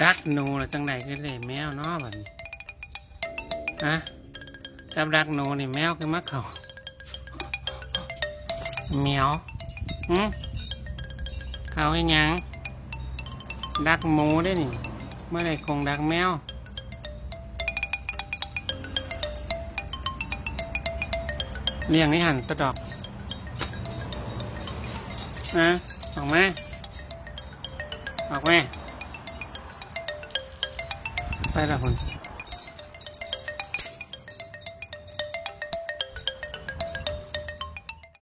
ดักหนูหรือจังไหนคือเลยแมวเนาะแบบนี้ฮะจับดักหนูนี่แมวคือมะเขาเหมียวเขาให้ยังดักหมูได้นี่เมื่อไรคงดักแมวเลี้ยงให้หันสะดอกออกมาออกมาไปละคน